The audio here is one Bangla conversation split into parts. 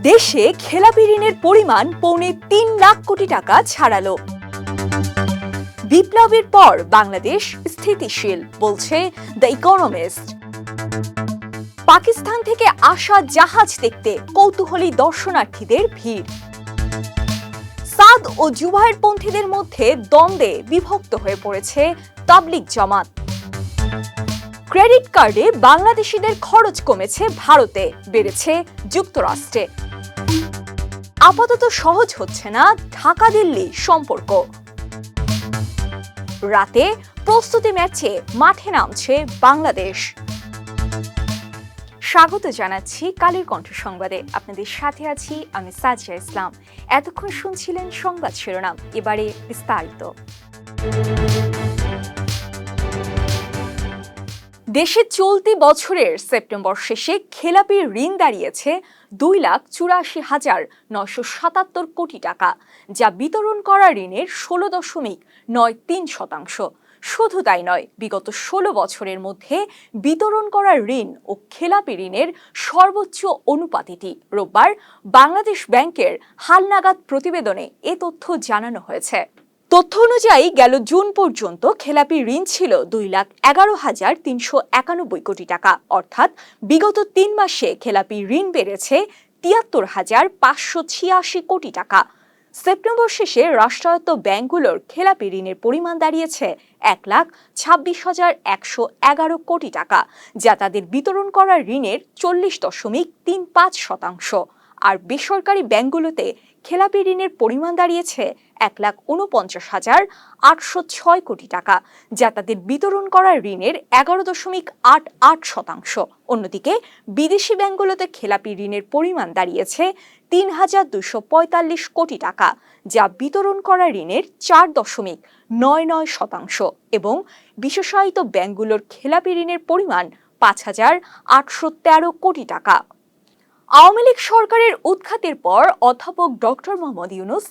দেশে খেলাপি ঋণের পরিমাণ পৌনে ৩ লাখ কোটি টাকা ছাড়ালো। বিপ্লবের পর বাংলাদেশ স্থিতিশীল, বলছে দ্য ইকোনমিস্ট। পাকিস্তান থেকে আসা জাহাজ দেখতে কৌতূহলী দর্শনার্থীদের ভিড়। সাদ ও জুবায়েরপন্থীদের মধ্যে দ্বন্দ্বে বিভক্ত হয়ে পড়েছে তাবলিগ জামাত। ক্রেডিট কার্ডে বাংলাদেশিদের খরচ কমেছে ভারতে, বেড়েছে যুক্তরাষ্ট্রে। আপাতত সহজ হচ্ছে না ঢাকা দিল্লি সম্পর্ক। রাতে প্রস্তুতি ম্যাচে মাঠে নামছে বাংলাদেশ। স্বাগত জানাচ্ছি কালের কণ্ঠ সংবাদে। আপনাদের সাথে আছি আমি সাজিয়া ইসলাম। এতক্ষণ শুনছিলেন সংবাদ শিরোনাম, এবারে বিস্তারিত। দেশে চলতি বছরের সেপ্টেম্বর শেষে খেলাপি ঋণ দাঁড়িয়েছে 2,84,977 কোটি টাকা, যা বিতরণ করা ঋণের 16.93%। শুধু তাই নয়, বিগত 16 বছরের মধ্যে বিতরণ করা ঋণ ও খেলাপি ঋণের সর্বোচ্চ অনুপাত এটি। রোববার বাংলাদেশ ব্যাংকের হালনাগাদ প্রতিবেদনে এ তথ্য জানানো হয়েছে। তথ্য অনুযায়ী গেল জুন পর্যন্ত খেলাপি ঋণ ছিল 2,11,391 কোটি টাকা, অর্থাৎ বিগত 3 মাসে খেলাপি ঋণ বেড়েছে 73,586 কোটি টাকা। সেপ্টেম্বর শেষে রাষ্ট্রায়ত্ত ব্যাংকগুলোর খেলাপি ঋণের পরিমাণ দাঁড়িয়েছে 1,26,111 কোটি টাকা, যা তাদের বিতরণ করা ঋণের 40.35%। আর বেসরকারি ব্যাংকগুলোতে খেলাপি ঋণের পরিমাণ দাঁড়িয়েছে 1,49,806 কোটি টাকা, যা তাদের বিতরণ করা ঋণের 11.88%। অন্যদিকে বিদেশি ব্যাংকগুলোতে খেলাপি ঋণের পরিমাণ দাঁড়িয়েছে 3,245 কোটি টাকা, যা বিতরণ করা ঋণের 4.99%। এবং বিশেষায়িত ব্যাংকগুলোর খেলাপি ঋণের পরিমাণ 5,813 কোটি টাকা। আওয়ামী লীগ সরকারের উৎখাতের পর অধ্যাপক ডক্টর মোহাম্মদ ইউনূস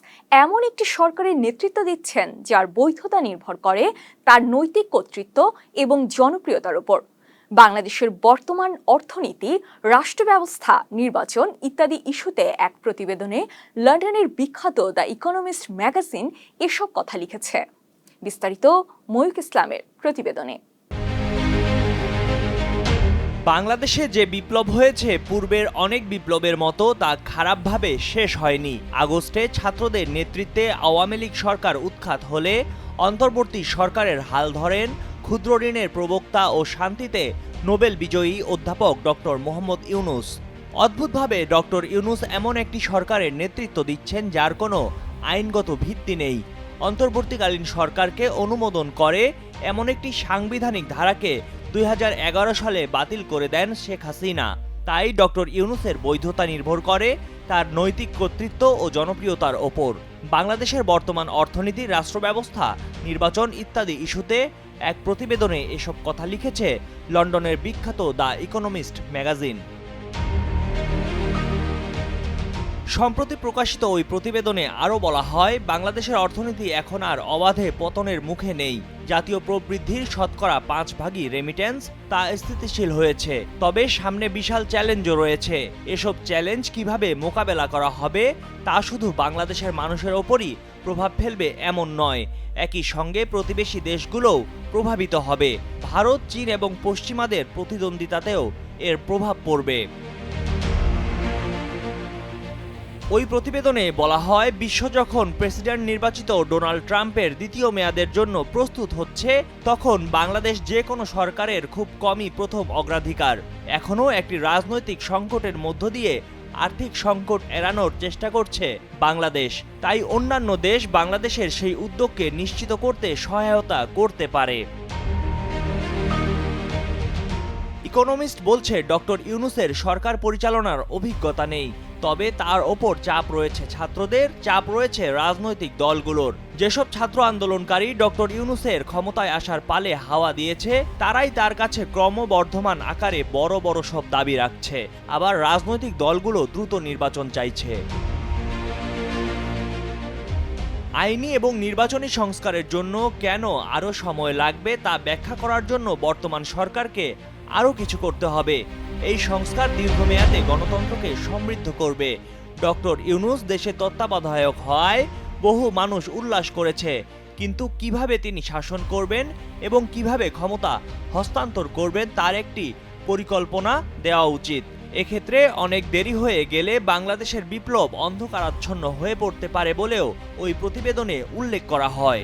এমন একটি সরকারের নেতৃত্ব দিচ্ছেন যার বৈধতা নির্ভর করে তার নৈতিক কর্তৃত্ব এবং জনপ্রিয়তার উপর। বাংলাদেশের বর্তমান অর্থনীতি, রাষ্ট্র ব্যবস্থা, নির্বাচন ইত্যাদি ইস্যুতে এক প্রতিবেদনে লন্ডনের বিখ্যাত দ্য ইকোনমিস্ট ম্যাগাজিন এসব কথা লিখেছে। বিস্তারিত ময়ূক ইসলামের প্রতিবেদনে। বাংলাদেশে যে বিপ্লব হয়েছে পূর্বের অনেক বিপ্লবের মতো তা খারাপভাবে শেষ হয়নি। আগস্টে ছাত্রদের নেতৃত্বে আওয়ামী লীগ সরকার উৎখাত হলে অন্তর্বর্তী সরকারের হাল ধরেন ক্ষুদ্র ঋণের প্রবক্তা ও শান্তিতে নোবেল বিজয়ী অধ্যাপক ডক্টর মোহাম্মদ ইউনূস। অদ্ভুতভাবে ডক্টর ইউনূস এমন একটি সরকারের নেতৃত্ব দিচ্ছেন যার কোনো আইনগত ভিত্তি নেই। অন্তর্বর্তীকালীন সরকারকে অনুমোদন করে এমন একটি সাংবিধানিক ধারাকে 2011 সালে বাতিল করে দেন শেখ হাসিনা। তাই ডক্টর ইউনূসের বৈধতা নির্ভর করে তার নৈতিক কর্তৃত্ব ও জনপ্রিয়তার ওপর। বাংলাদেশের বর্তমান অর্থনীতি, রাষ্ট্র ব্যবস্থা, নির্বাচন ইত্যাদি ইস্যুতে এক প্রতিবেদনে এসব কথা লিখেছে লন্ডনের বিখ্যাত দ্য ইকোনমিস্ট ম্যাগাজিন। সম্প্রতি প্রকাশিত ওই প্রতিবেদনে আরও বলা হয়, বাংলাদেশের অর্থনীতি এখন আর অবাধে পতনের মুখে নেই। জাতীয় প্রবৃদ্ধির শতকরা 5 ভাগই রেমিটেন্স, তা স্থিতিশীল হয়েছে। তবে সামনে বিশাল চ্যালেঞ্জও রয়েছে। এসব চ্যালেঞ্জ কিভাবে মোকাবেলা করা হবে তা শুধু বাংলাদেশের মানুষের ওপরই প্রভাব ফেলবে এমন নয়, একই সঙ্গে প্রতিবেশী দেশগুলোও প্রভাবিত হবে। ভারত, চীন এবং পশ্চিমাদের প্রতিদ্বন্দ্বিতাতেও এর প্রভাব পড়বে। ওই প্রতিবেদনে বলা হয়, বিশ্ব যখন প্রেসিডেন্ট নির্বাচিত ডোনাল্ড ট্রাম্পের দ্বিতীয় মেয়াদের জন্য প্রস্তুত হচ্ছে, তখন বাংলাদেশ যে কোনো সরকারের খুব কমই প্রথম অগ্রাধিকার। এখনও একটি রাজনৈতিক সংকটের মধ্য দিয়ে আর্থিক সংকট এড়ানোর চেষ্টা করছে বাংলাদেশ। তাই অন্যান্য দেশ বাংলাদেশের সেই উদ্যোগকে নিশ্চিত করতে সহায়তা করতে পারে। ইকোনমিস্ট বলছে, ডক্টর ইউনূসের সরকার পরিচালনার অভিজ্ঞতা নেই, তবে তার ওপর চাপ রয়েছে ছাত্রদের, চাপ রয়েছে রাজনৈতিক দলগুলোর। যেসব ছাত্র আন্দোলনকারী ডক্টর ইউনূসের ক্ষমতায় আসার পালে হাওয়া দিয়েছে, তারাই তার কাছে ক্রমবর্ধমান আকারে বড় বড় সব দাবি রাখছে। আবার রাজনৈতিক দলগুলো দ্রুত নির্বাচন চাইছে। আইনি এবং নির্বাচনী সংস্কারের জন্য কেন আরও সময় লাগবে তা ব্যাখ্যা করার জন্য বর্তমান সরকারকে আরও কিছু করতে হবে। এই সংস্কার দীর্ঘমেয়াদে গণতন্ত্রকে সমৃদ্ধ করবে, ডক্টর ইউনূস দেশে তত্ত্বাবধায়ক হওয়ায় বহু মানুষ উল্লাস করেছে, কিন্তু কিভাবে তিনি শাসন করবেন এবং কিভাবে ক্ষমতা হস্তান্তর করবেন তার একটি পরিকল্পনা দেওয়া উচিত। এক্ষেত্রে অনেক দেরি হয়ে গেলে বাংলাদেশের বিপ্লব অন্ধকারাচ্ছন্ন হয়ে পড়তে পারে বলেও ওই প্রতিবেদনে উল্লেখ করা হয়।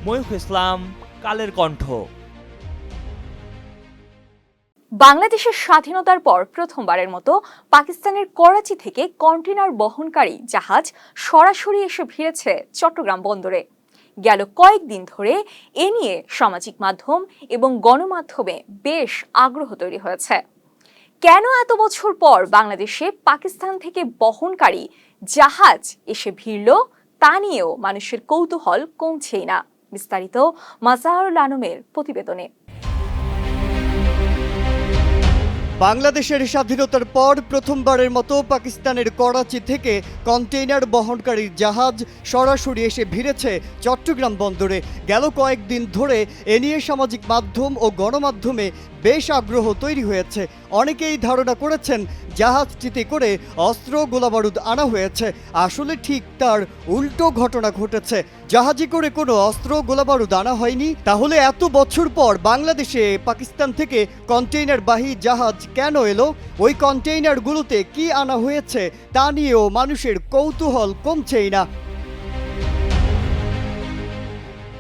ময়ূখ ইসলাম, কালের কণ্ঠ। বাংলাদেশের স্বাধীনতার পর প্রথমবারের মতো পাকিস্তানের করাচি থেকে কন্টেইনার বহনকারী জাহাজ সরাসরি এসে ভিড়েছে চট্টগ্রাম বন্দরে। গেল কয়েকদিন ধরে এ নিয়ে সামাজিক মাধ্যম এবং গণমাধ্যমে বেশ আগ্রহ তৈরি হয়েছে। কেন এত বছর পর বাংলাদেশে পাকিস্তান থেকে বহনকারী জাহাজ এসে ভিড়ল তা নিয়েও মানুষের কৌতূহল কমছেই না। বিস্তারিত মাজাহারুল আলমের প্রতিবেদনে। বাংলাদেশের স্বাধীনতার পর প্রথমবারের মতো পাকিস্তানের করাচি থেকে কন্টেইনার বহনকারী জাহাজ সরাসরি এসে ভিড়েছে চট্টগ্রাম বন্দরে। গেল কয়েকদিন ধরে এ নিয়ে সামাজিক মাধ্যম ও গণমাধ্যমে বেশ আগ্রহ তৈরি হয়েছে। অনেকেই ধারণা করেছেন জাহাজটিতে করে অস্ত্র গোলাবারুদ আনা হয়েছে। আসলে ঠিক তার উল্টো ঘটনা ঘটেছে। জাহাজে করে কোনো অস্ত্র গোলাবারুদ আনা হয়নি। তাহলে এত বছর পর বাংলাদেশে পাকিস্তান থেকে কন্টেইনারবাহী জাহাজ কেন এলো? ওই কন্টেইনারগুলোতে কি আনা হয়েছে তা নিয়েও মানুষের কৌতূহল কমছেই না।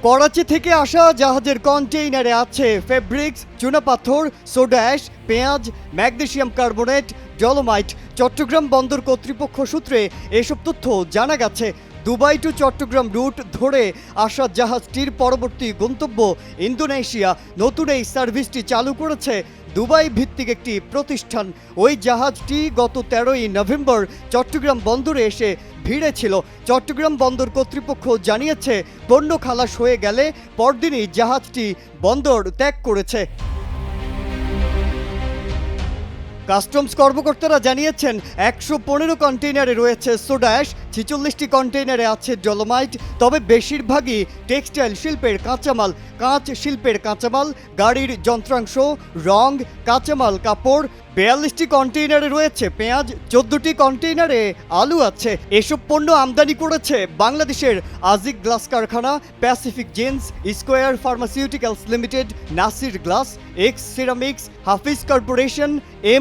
করাচি থেকে আসা জাহাজের কন্টেইনারে আছে ফেব্রিক্স, চুনাপাথর, সোডা অ্যাশ, পেঁয়াজ, ম্যাগনেসিয়াম কার্বনেট, ডলোমাইট। চট্টগ্রাম বন্দর কর্তৃপক্ষ সূত্রে এসব তথ্য জানা গেছে। দুবাই টু চট্টগ্রাম রুট ধরে আসা জাহাজটির পরবর্তী গন্তব্য ইন্দোনেশিয়া। নতুন এই সার্ভিসটি চালু করেছে দুবাই ভিত্তিক একটি প্রতিষ্ঠান। ওই জাহাজটি গত 13ই নভেম্বর চট্টগ্রাম বন্দরে এসে ভিড়েছিল। চট্টগ্রাম বন্দর কর্তৃপক্ষ জানিয়েছে পণ্য খালাস হয়ে গেলে পরদিনই জাহাজটি বন্দর ত্যাগ করেছে। কাস্টমস কর্মকর্তারা জানিয়েছেন 115 কন্টেইনারে রয়েছে সোডা অ্যাশ, 46টি কন্টেইনারে আছে ডলোমাইট। তবে বেশিরভাগই টেক্সটাইল শিল্পের কাঁচামাল, কাঁচ শিল্পের কাঁচামাল, গাড়ির যন্ত্রাংশ, রং, কাঁচামাল, কাপড়। 42টি কন্টেইনারে রয়েছে পেঁয়াজ, 14টি কন্টেইনারে আলু আছে। এসব পণ্য আমদানি করেছে বাংলাদেশের আজিক গ্লাস কারখানা, Pacific jeans, square pharmaceuticals limited, Nasir glass, X ceramics, Hafiz corporation,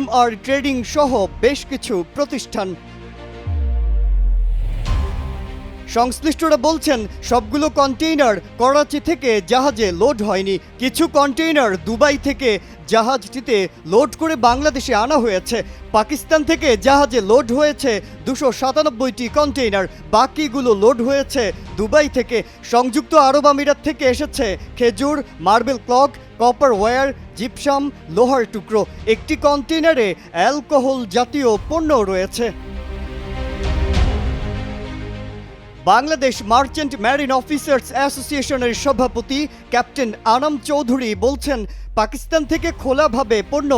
MR trading সহ বেশ কিছু প্রতিষ্ঠান। সংশ্লিষ্টরা বলছেন সবগুলো কন্টেইনার করাচি থেকে জাহাজে লোড হয়নি। কিছু কন্টেইনার দুবাই থেকে জাহাজটিতে লোড করে বাংলাদেশে আনা হয়েছে। পাকিস্তান থেকে জাহাজে লোড হয়েছে 297টি কন্টেইনার, বাকিগুলো লোড হয়েছে দুবাই থেকে। সংযুক্ত আরব আমিরাত থেকে এসেছে খেজুর, marble clock, copper wire, gypsum, লোহার টুকরো। একটি কন্টেইনারে অ্যালকোহল জাতীয় পণ্য রয়েছে। বাংলাদেশ মার্চেন্ট ম্যারিন অফিসার্স অ্যাসোসিয়েশনের সভাপতি ক্যাপ্টেন আনাম চৌধুরী বলছেন পাকিস্তান থেকে খোলাভাবে পণ্য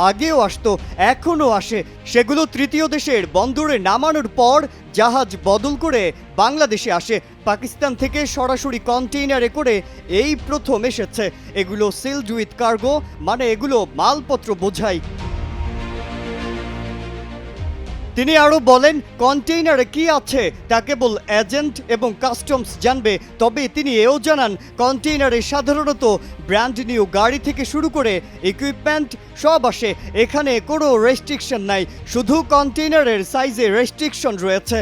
আগেও আসতো, এখনও আসে। সেগুলো তৃতীয় দেশের বন্দরে নামানোর পর জাহাজ বদল করে বাংলাদেশে আসে। পাকিস্তান থেকে সরাসরি কন্টেইনারে করে এই প্রথম এসেছে। এগুলো সিলড উইথ কার্গো, মানে এগুলো মালপত্র বোঝায়। তিনি আরও বলেন কন্টেইনারে কি আছে তা কেবল এজেন্ট এবং কাস্টমস জানবে। তবে তিনি এও জানান কন্টেইনারে সাধারণত ব্র্যান্ড নিউ গাড়ি থেকে শুরু করে ইকুইপমেন্ট সব আসে। এখানে কোনো রেস্ট্রিকশন নাই, শুধু কন্টেইনারের সাইজে রেস্ট্রিকশন রয়েছে।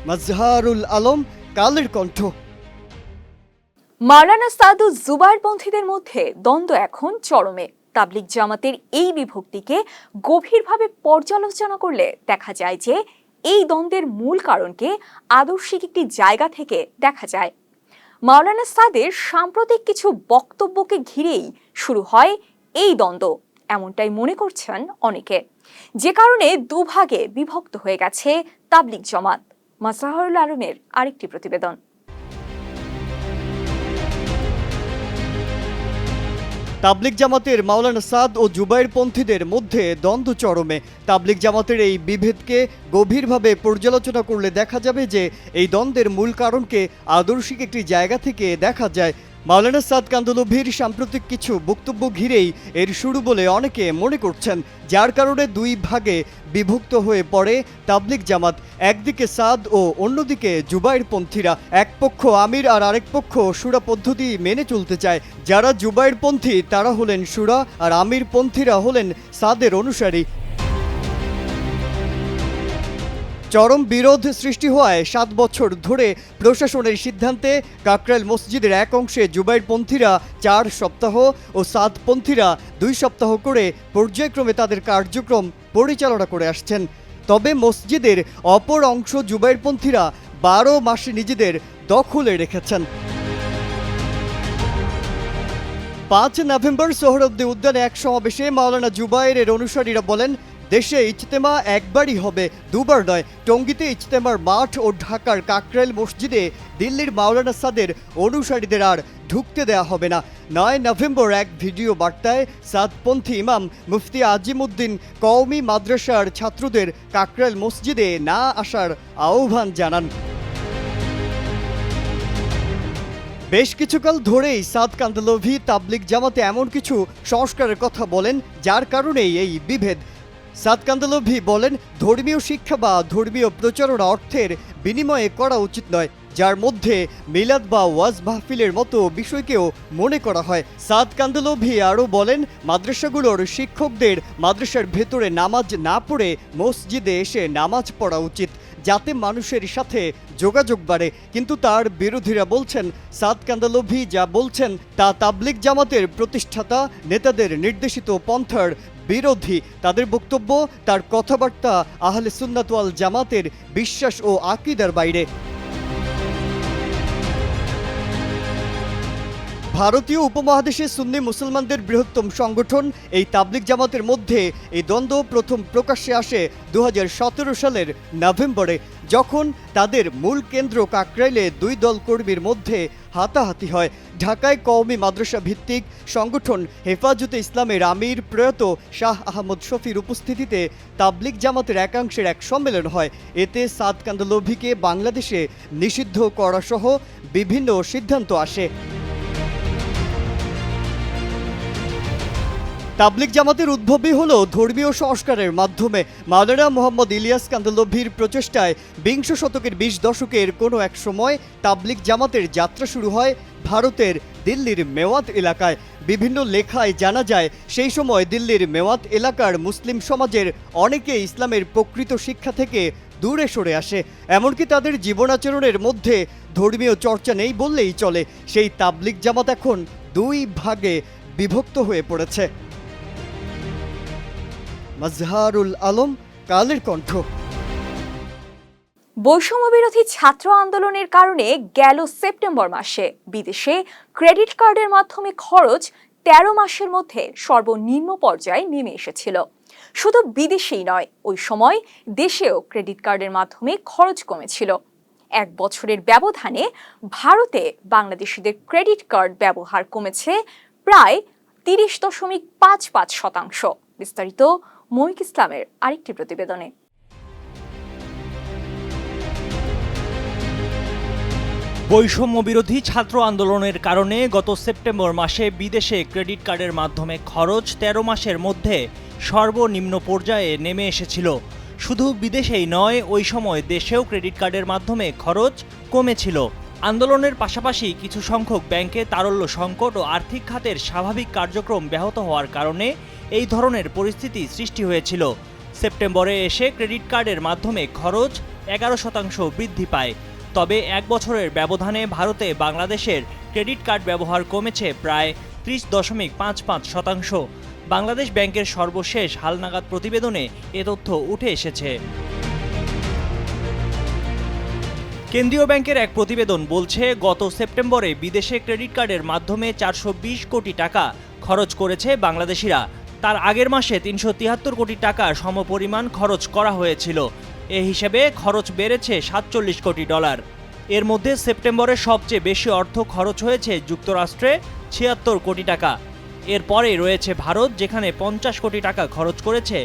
মাজহারুল আলম, কালের কণ্ঠ। মাওলানা সাদ ও জুবায়েরপন্থীদের মধ্যে দ্বন্দ্ব এখন চরমে। তাবলিগ জামাতের এই বিভক্তিকে গভীরভাবে পর্যালোচনা করলে দেখা যায় যে এই দ্বন্দ্বের মূল কারণকে আদর্শিক একটি জায়গা থেকে দেখা যায়। মাওলানা সাদের সাম্প্রতিক কিছু বক্তব্যকে ঘিরেই শুরু হয় এই দ্বন্দ্ব, এমনটাই মনে করছেন অনেকে, যে কারণে দুভাগে বিভক্ত হয়ে গেছে তাবলিগ জামাত। মাজাহারুল আলমের আরেকটি প্রতিবেদন। তাবলিগ জামাতের মাওলানা সাদ ও জুবায়েরপন্থীদের মধ্যে দ্বন্দ্ব চরমে। তাবলিগ জামাতের এই বিভেদকে গভীরভাবে পর্যালোচনা করলে দেখা যাবে যে এই দ্বন্দ্বের মূল কারণকে আদর্শিক একটি জায়গা থেকে দেখা যায়। মাওলানা সাদ কান্দলভির সাম্প্রতিক কিছু বক্তব্য ঘিরেই এর শুরু বলে অনেকে মনে করছেন, যার কারণে দুই ভাগে বিভক্ত হয়ে পড়ে তাবলিগ জামাত। একদিকে সাদ ও অন্যদিকে জুবাইরপন্থীরা। এক পক্ষ আমির আর আরেক পক্ষ শুরা পদ্ধতি মেনে চলতে চায়। যারা জুবাইরপন্থী তারা হলেন শুরা আর আমিরপন্থীরা হলেন সাদের অনুসারী। চরম বিরোধ সৃষ্টি হওয়ায় 7 বছর ধরে প্রশাসনের সিদ্ধান্তে কাকরাইল মসজিদের এক অংশে জুবাইরপন্থীরা 4 সপ্তাহ ও সাদপন্থীরা 2 সপ্তাহ করে পর্যায়ক্রমে তাদের কার্যক্রম পরিচালনা করে আসছেন। তবে মসজিদের অপর অংশ জুবাইরপন্থীরা 12 মাসে নিজেদের দখলে রেখেছেন। 5 নভেম্বর সোহরাওয়ার্দী উদ্যানে এক সমাবেশে মাওলানা জুবাইরের অনুসারীরা বলেন, দেশে ইজতেমা একবারই হবে, দুবার নয়। টঙ্গীতে ইজতেমার মাঠ ও ঢাকার কাকরাইল মসজিদে দিল্লির মাওলানা সাদের অনুসারীদের আর ঢুকতে দেয়া হবে না। 9 নভেম্বর এক ভিডিও বার্তায় সাদপন্থী ইমাম মুফতি আজিমউদ্দিন কওমি মাদ্রাসার ছাত্রদের কাকরাইল মসজিদে না আসার আহ্বান জানান। বেশ কিছুকাল ধরেই সাদ কান্দলভি তাবলিগ জামাতে এমন কিছু সংস্কারের কথা বলেন, যার কারণেই এই বিভেদ। সাদ কান্দলভি বলেন, ধর্মীয় শিক্ষা বা ধর্মীয় প্রচারণা অর্থের বিনিময়ে করা উচিত নয়, যার মধ্যে মিলাদ বা ওয়াজ মাহফিলের মতো বিষয়কেও মনে করা হয়। সাদ কান্দলভি আরও বলেন, মাদ্রাসাগুলোর শিক্ষকদের মাদ্রাসার ভেতরে নামাজ না পড়ে মসজিদে এসে নামাজ পড়া উচিত, যাতে মানুষের সাথে যোগাযোগ বাড়ে। কিন্তু তার বিরোধীরা বলছেন, সাদ কান্দলভি যা বলছেন তা তাবলিগ জামাতের প্রতিষ্ঠাতা নেতাদের নির্দেশিত পন্থার বিরোধী। তাদের বক্তব্য, তার কথাবার্তা আহলে সুন্নাত ওয়াল জামাতের বিশ্বাস ও আকীদার বাইরে। ভারতীয় উপমহাদেশে সুন্নি মুসলমানদের বৃহত্তম সংগঠন এই তাবলিগ জামাতের মধ্যে এই দ্বন্দ্ব প্রথম প্রকাশ্যে আসে 2017 সালের নভেম্বরে, যখন তাদের মূল কেন্দ্র কাকরাইলে 2 দল কর্মীর মধ্যে হাতাহাতি হয়। ঢাকায় কওমি মাদ্রাসা ভিত্তিক সংগঠন হেফাজতে ইসলামের আমির প্রয়াত শাহ আহমদ শফির উপস্থিতিতে তাবলিগ জামাতের একাংশের এক সম্মেলন হয়। এতে সাদ কান্দলভিকে বাংলাদেশে নিষিদ্ধ করা সহ বিভিন্ন সিদ্ধান্ত আসে। তাবলিগ জামাতের উদ্ভবই হলো ধর্মীয় সংস্কারের মাধ্যমে। মাওলানা মোহাম্মদ ইলিয়াস কান্দলভির প্রচেষ্টায় 20 শতকের 20 দশকের কোনো এক সময় তাবলিগ জামাতের যাত্রা শুরু হয় ভারতের দিল্লির মেওয়াত এলাকায়। বিভিন্ন লেখায় জানা যায়, সেই সময় দিল্লির মেওয়াত এলাকার মুসলিম সমাজের অনেকে ইসলামের প্রকৃত শিক্ষা থেকে দূরে সরে আসে, এমনকি তাদের জীবনাচরণের মধ্যে ধর্মীয় চর্চা নেই বললেই চলে। সেই তাবলিগ জামাত এখন 2 ভাগে বিভক্ত হয়ে পড়েছে। মাজহারুল আলম, কালের কণ্ঠ। বৈষম্যবিরোধী ছাত্র আন্দোলনের কারণে গেল সেপ্টেম্বর মাসে বিদেশে ক্রেডিট কার্ডের মাধ্যমে খরচ 13 মাসের মধ্যে সর্বনিম্ন পর্যায়ে নেমে এসেছিল। শুধু বিদেশেই নয়, ওই সময় দেশেও ক্রেডিট কার্ডের মাধ্যমে খরচ কমেছিল। 1 বছরের ব্যবধানে ভারতে বাংলাদেশিদের ক্রেডিট কার্ড ব্যবহার কমেছে প্রায় 30.55%। বিস্তারিত মঈক ইসলামের আরেকটি প্রতিবেদনে। বৈষম্য বিরোধী ছাত্র আন্দোলনের কারণে গত সেপ্টেম্বর মাসে বিদেশে ক্রেডিট কার্ডের মাধ্যমে খরচ 13 মাসের মধ্যে সর্বনিম্ন পর্যায়ে নেমে এসেছিল। শুধু বিদেশেই নয়, ওই সময় দেশেও ক্রেডিট কার্ডের মাধ্যমে খরচ কমেছিল। আন্দোলনের পাশাপাশি কিছু সংখ্যক ব্যাংকে তারল্য সংকট ও আর্থিক খাতের স্বাভাবিক কার্যক্রম ব্যাহত হওয়ার কারণে এই ধরনের পরিস্থিতি সৃষ্টি হয়েছিল। সেপ্টেম্বরে এসে ক্রেডিট কার্ডের মাধ্যমে খরচ 11% বৃদ্ধি পায়। তবে 1 বছরের ব্যবধানে ভারতে বাংলাদেশের ক্রেডিট কার্ড ব্যবহার কমেছে প্রায় 30.55%। বাংলাদেশ ব্যাংকের সর্বশেষ হালনাগাদ প্রতিবেদনে এ তথ্য উঠে এসেছে। কেন্দ্রীয় ব্যাংকের এক প্রতিবেদন বলছে, গত সেপ্টেম্বরে বিদেশে ক্রেডিট কার্ডের মাধ্যমে 420 কোটি টাকা খরচ করেছে বাংলাদেশিরা। তার আগের মাসে 373 কোটি টাকা সমপরিমাণ খরচ করা হয়েছিল। এ হিসেবে খরচ বেড়েছে $47 কোটি। এর মধ্যে সেপ্টেম্বরে সবচেয়ে বেশি অর্থ খরচ হয়েছে যুক্তরাষ্ট্রে 76 কোটি টাকা। এরপরে রয়েছে ভারত, যেখানে 50 কোটি টাকা খরচ করেছে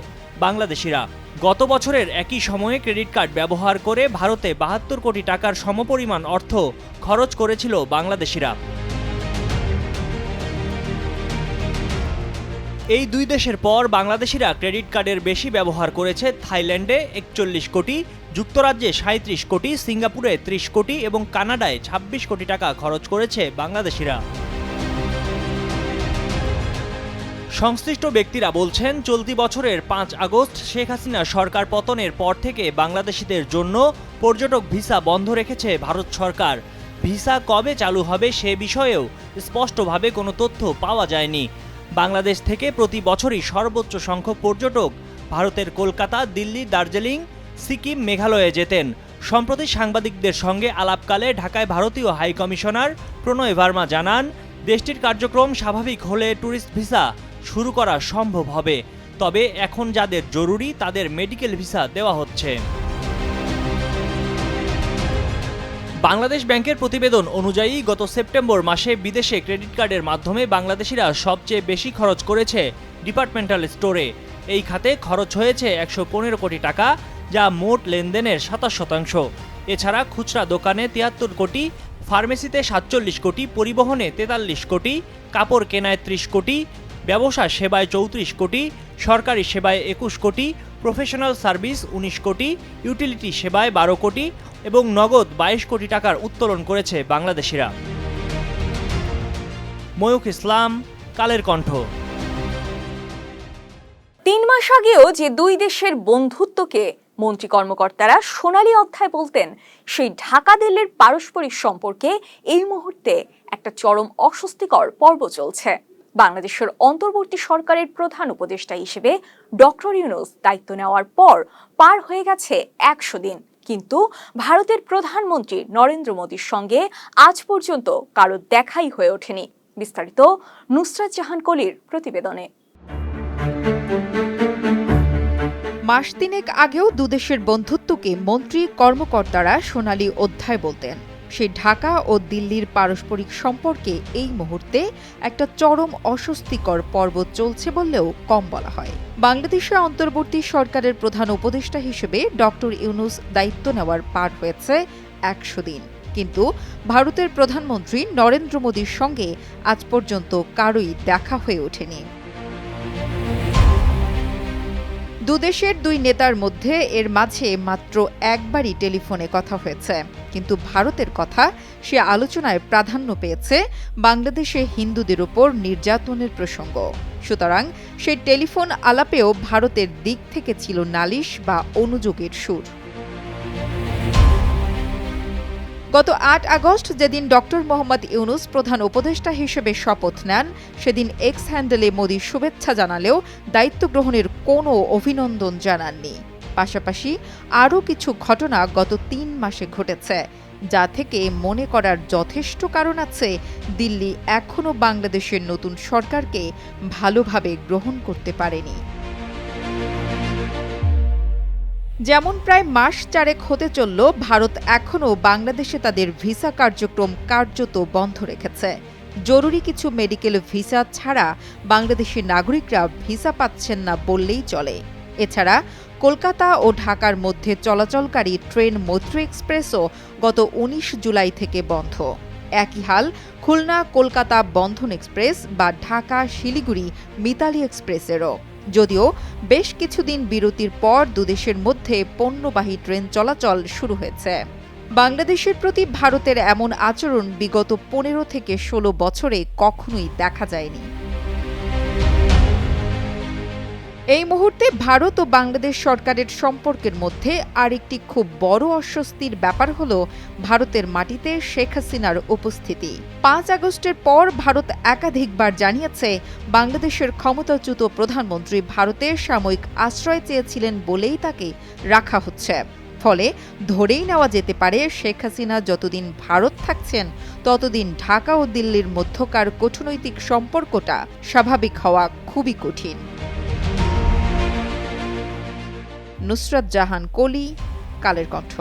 বাংলাদেশিরা। গত বছরের একই সময়ে ক্রেডিট কার্ড ব্যবহার করে ভারতে 72 কোটি টাকার সমপরিমাণ অর্থ খরচ করেছিল বাংলাদেশিরা। এই দুই দেশের পর বাংলাদেশিরা ক্রেডিট কার্ডের বেশি ব্যবহার করেছে থাইল্যান্ডে ৪১ কোটি, যুক্তরাজ্যে ৩৭ কোটি, সিঙ্গাপুরে ৩০ কোটি এবং কানাডায় ২৬ কোটি টাকা খরচ করেছে বাংলাদেশিরা। সংশ্লিষ্ট ব্যক্তিরা বলছেন, চলতি বছরের ৫ আগস্ট শেখ হাসিনা সরকার পতনের পর থেকে বাংলাদেশিদের জন্য পর্যটক ভিসা বন্ধ রেখেছে ভারত সরকার। ভিসা কবে চালু হবে সে বিষয়েও স্পষ্টভাবে কোনো তথ্য পাওয়া যায়নি। বাংলাদেশ থেকে প্রতি বছরই সর্বোচ্চ সংখ্যক পর্যটক ভারতের কলকাতা, দিল্লি, দার্জিলিং, সিকিম, মেঘালয়ে যেতেন। সম্প্রতি সাংবাদিকদের সঙ্গে আলাপকালে ঢাকায় ভারতীয় হাই কমিশনার প্রণয় ভার্মা জানান, দেশটির কার্যক্রম স্বাভাবিক হলে ট্যুরিস্ট ভিসা শুরু করা সম্ভব হবে, তবে এখন যাদের জরুরি তাদের মেডিকেল ভিসা দেওয়া হচ্ছে। বাংলাদেশ ব্যাংকের প্রতিবেদন অনুযায়ী গত সেপ্টেম্বর মাসে বিদেশে ক্রেডিট কার্ডের মাধ্যমে বাংলাদেশিরা সবচেয়ে বেশি খরচ করেছে ডিপার্টমেন্টাল স্টোরে। এই খাতে খরচ হয়েছে ১১৫ কোটি টাকা, যা মোট লেনদেনের ২৭%। এছাড়া খুচরা দোকানে ৭৩ কোটি, ফার্মেসিতে ৪৭ কোটি, পরিবহনে ৪৩ কোটি, কাপড় কেনায় ৩০ কোটি, ব্যবসা সেবায় ৩৪ কোটি, সরকারি সেবায় ২১ কোটি, প্রফেশনাল সার্ভিস ১৯ কোটি, ইউটিলিটি সেবায় ১২ কোটি এবং নগদ ২২ কোটি টাকার উত্তোলন করেছে বাংলাদেশিরা। ময়ূখ ইসলাম, কালের কণ্ঠ। ৩ মাস আগেও যে দুই দেশের বন্ধুত্বকে মন্ত্রী কর্মকর্তারা সোনালী অধ্যায় বলতেন, সেই ঢাকা দিল্লির পারস্পরিক সম্পর্কে এই মুহূর্তে একটা চরম অস্বস্তিকর পর্ব চলছে। বাংলাদেশের অন্তর্বর্তী সরকারের প্রধান উপদেষ্টা হিসেবে ডক্টর ইউনূস দায়িত্ব নেওয়ার পর পার হয়ে গেছে ১০০ দিন, কিন্তু ভারতের প্রধানমন্ত্রী নরেন্দ্র মোদীর সঙ্গে আজ পর্যন্ত কারো দেখাই হয়ে ওঠেনি। বিস্তারিত নুসরাত জাহান কলির প্রতিবেদনে। মাস তিনেক আগেও দুদেশের বন্ধুত্বকে মন্ত্রী কর্মকর্তারা সোনালী অধ্যায় বলতেন। সেই ঢাকা ও দিল্লির পারস্পরিক সম্পর্কে এই মুহূর্তে একটা চরম অস্বস্তিকর পর্ব চলছে বললেও কম বলা হয়। বাংলাদেশের অন্তর্বর্তী সরকারের প্রধান উপদেষ্টা হিসেবে ডক্টর ইউনূস দায়িত্ব নেওয়ার পার হয়েছে ১০০ দিন, কিন্তু ভারতের প্রধানমন্ত্রী নরেন্দ্র মোদীর সঙ্গে আজ পর্যন্ত কারোই দেখা হয়ে ওঠেনি। দুদেশের দুই নেতার মধ্যে এর মাঝে মাত্র একবারই টেলিফোনে কথা হয়েছে, কিন্তু ভারতের কথা সে আলোচনায় প্রাধান্য পেয়েছে বাংলাদেশে হিন্দুদের ওপর নির্যাতনের প্রসঙ্গ। সুতরাং সেই টেলিফোন আলাপেও ভারতের দিক থেকে ছিল নালিশ বা অনুযোগের সুর। গত ৮ আগস্ট যেদিন ডক্টর মোহাম্মদ ইউনূস প্রধান উপদেষ্টা হিসেবে শপথ নেন, সেদিন এক্স হ্যান্ডেলে মোদী শুভেচ্ছা জানালেও দায়িত্ব গ্রহণের কোনো অভিনন্দন জানাননি। পাশাপাশি আরও কিছু ঘটনা গত ৩ মাসে ঘটেছে, যা থেকে মনে করার যথেষ্ট কারণ আছে দিল্লি এখনও বাংলাদেশের নতুন সরকারকে ভালোভাবে গ্রহণ করতে পারেনি। যেমন প্রায় মাস ৪ হতে চলল ভারত এখনও বাংলাদেশে তাদের ভিসা কার্যক্রম কার্যত বন্ধ রেখেছে। জরুরি কিছু মেডিকেল ভিসা ছাড়া বাংলাদেশি নাগরিকরা ভিসা পাচ্ছেন না বললেই চলে। এছাড়া কলকাতা ও ঢাকার মধ্যে চলাচলকারী ট্রেন মৈত্রী এক্সপ্রেসও গত ১৯ জুলাই থেকে বন্ধ। একই হাল খুলনা কলকাতা বন্ধন এক্সপ্রেস বা ঢাকা শিলিগুড়ি মিতালি এক্সপ্রেসেরও, যদিও বেশ কিছুদিন বিরতির পর দুদেশের মধ্যে পণ্যবাহী ট্রেন চলাচল শুরু হয়েছে। বাংলাদেশের প্রতি ভারতের এমন আচরণ বিগত ১৫ থেকে ১৬ বছরে কখনোই দেখা যায়নি। এই মুহূর্তে ভারত ও বাংলাদেশ সরকারের সম্পর্কের মধ্যে আরেকটি খুব বড় অস্বস্তির ব্যাপার হল ভারতের মাটিতে শেখ হাসিনার উপস্থিতি। ৫ আগস্টের পর ভারত একাধিকবার জানিয়েছে বাংলাদেশের ক্ষমতাচ্যুত প্রধানমন্ত্রী ভারতে সাময়িক আশ্রয় চেয়েছিলেন বলেই তাকে রাখা হচ্ছে। ফলে ধরেই নেওয়া যেতে পারে শেখ হাসিনা যতদিন ভারত থাকছেন ততদিন ঢাকা ও দিল্লির মধ্যকার কূটনৈতিক সম্পর্কটা স্বাভাবিক হওয়া খুবই কঠিন। নুসরাত জাহান কলি, কালের কণ্ঠ।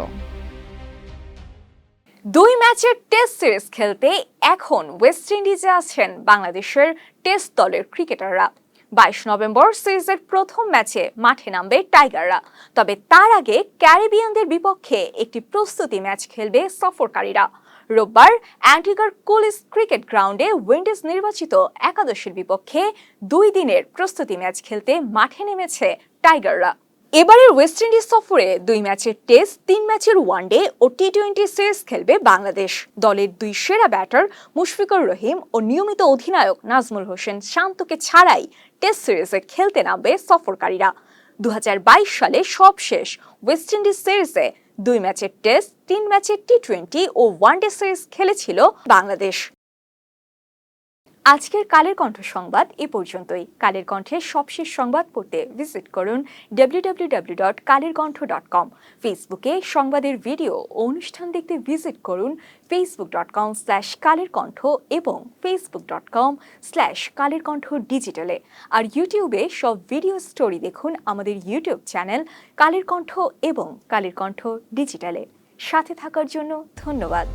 ২ ম্যাচের টেস্ট সিরিজ খেলতে এখন ওয়েস্ট ইন্ডিজে আছেন বাংলাদেশের টেস্ট দলের ক্রিকেটাররা। ২২ নভেম্বর সিরিজের প্রথম ম্যাচে মাঠে নামবে টাইগাররা। তবে তার আগে ক্যারিবিয়ানদের বিপক্ষে একটি প্রস্তুতি ম্যাচ খেলবে সফরকারীরা। রোববার অ্যান্টিগার কুলিস ক্রিকেট গ্রাউন্ডে উইন্ডিজ নির্বাচিত একাদশের বিপক্ষে 2 দিনের প্রস্তুতি ম্যাচ খেলতে মাঠে নেমেছে টাইগাররা। এবারের ওয়েস্ট ইন্ডিজ সফরে 2 ম্যাচের টেস্ট, 3 ম্যাচের ওয়ানডে ও টি-20 সিরিজ খেলবে বাংলাদেশ। দলের 2 সেরা ব্যাটার মুশফিকুর রহিম ও নিয়মিত অধিনায়ক নাজমুল হোসেন শান্তকে ছাড়াই টেস্ট সিরিজে খেলতে নামবে সফরকারীরা। 2022 সালে সবশেষ ওয়েস্ট ইন্ডিজ সিরিজে 2 ম্যাচের টেস্ট, 3 ম্যাচের টি-20 ও ওয়ানডে সিরিজ খেলেছিল বাংলাদেশ। আজকের কালের কণ্ঠ সংবাদ এ পর্যন্তই। কালের কণ্ঠের সবশেষ সংবাদ পড়তে ভিজিট করুন www.কালেরকণ্ঠ.com। ফেসবুকে সংবাদের ভিডিও ও অনুষ্ঠান দেখতে ভিজিট করুন facebook.com/কালেরকণ্ঠ এবং facebook.com/কালেরকণ্ঠ ডিজিটালে। আর ইউটিউবে সব ভিডিও স্টোরি দেখুন আমাদের ইউটিউব চ্যানেল কালের কণ্ঠ এবং কালের কণ্ঠ ডিজিটালে। সাথে থাকার জন্য ধন্যবাদ।